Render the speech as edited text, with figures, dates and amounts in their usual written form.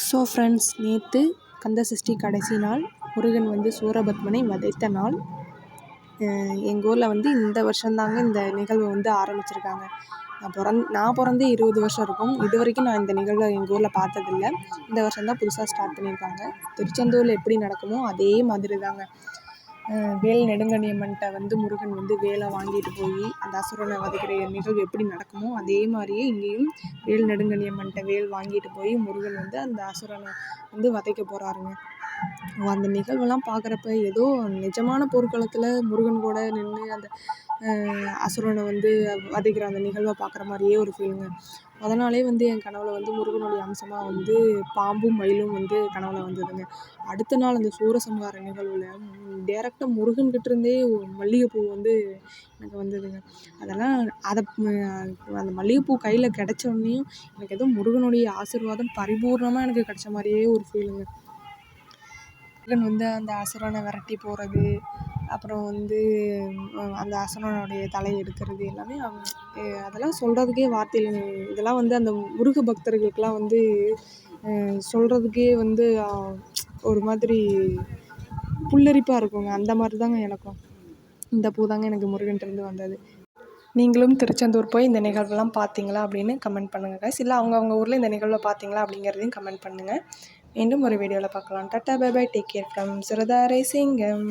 So friends, நேற்று கந்த சஷ்டி கடைசி நாள். முருகன் வந்து சூரபத்மனை வதைத்த நாள். எங்கள் ஊரில் வந்து இந்த வருஷந்தாங்க இந்த நிகழ்வு வந்து ஆரம்பிச்சிருக்காங்க. நான் பிறந்து 20 வருஷம் இருக்கும். இது வரைக்கும் நான் இந்த நிகழ்வை எங்கள் ஊரில் பார்த்ததில்ல. இந்த வருஷம்தான் புதுசாக ஸ்டார்ட் பண்ணியிருக்காங்க. திருச்செந்தூரில் எப்படி நடக்குமோ அதே மாதிரி தாங்க. வேல் நெடுங்கணியம்மன்கிட்ட வந்து முருகன் வந்து வேலை வாங்கிட்டு போய் அந்த அசுரனை வதைக்கிற நிகழ்வு எப்படி நடக்குமோ அதே மாதிரியே இங்கேயும் வேல் நெடுங்கணியம்மன்கிட்ட வேல் வாங்கிட்டு போய் முருகன் வந்து அந்த அசுரனை வந்து வதைக்க போகிறாருங்க. அந்த நிகழ்வெல்லாம் பார்க்குறப்ப ஏதோ நிஜமான போர்க்களத்தில் முருகன் கூட நின்று அந்த அசுரனை வந்து வதைக்கிற அந்த நிகழ்வை பார்க்குற மாதிரியே ஒரு ஃபீலுங்க. அதனாலே வந்து என் கனவில் வந்து முருகனுடைய அம்சமாக வந்து பாம்பும் மயிலும் வந்து கனவில் வந்ததுங்க. அடுத்த நாள் அந்த சூரசம்ஹார நிகழ்வில் டேரெக்டாக முருகன்கிட்டேருந்தே மல்லிகைப்பூ வந்து எனக்கு வந்ததுங்க. அதெல்லாம் அந்த மல்லிகைப்பூ கையில் கிடச்சோடனையும் எனக்கு ஏதோ முருகனுடைய ஆசீர்வாதம் பரிபூர்ணமாக எனக்கு கிடச்ச மாதிரியே ஒரு ஃபீலுங்க. முருகன் வந்து அந்த அசுரனை விரட்டி போகிறது, அப்புறம் வந்து அந்த அசுரனுடைய தலையை எடுக்கிறது எல்லாமே அதெல்லாம் சொல்கிறதுக்கே வார்த்தைகள். இதெல்லாம் வந்து அந்த முருக பக்தர்களுக்கெலாம் வந்து சொல்கிறதுக்கே வந்து ஒரு மாதிரி புல்லரிப்பாக இருக்குங்க. அந்த மாதிரி தாங்க எனக்கும். இந்த பூ தாங்க எனக்கு முருகன்கிட்டருந்து வந்தது. நீங்களும் திருச்செந்தூர் போய் இந்த நிகழ்வெல்லாம் பார்த்தீங்களா அப்படின்னு கமெண்ட் பண்ணுங்கள் கைஸ். இல்லை அவங்க ஊரில் இந்த நிகழ்வை பார்த்தீங்களா அப்படிங்கிறதையும் கமெண்ட் பண்ணுங்கள். மீண்டும் ஒரு வீடியோவில் பார்க்கலாம். Tata bye bye, take care from சிறுதாரை சிங்கம்.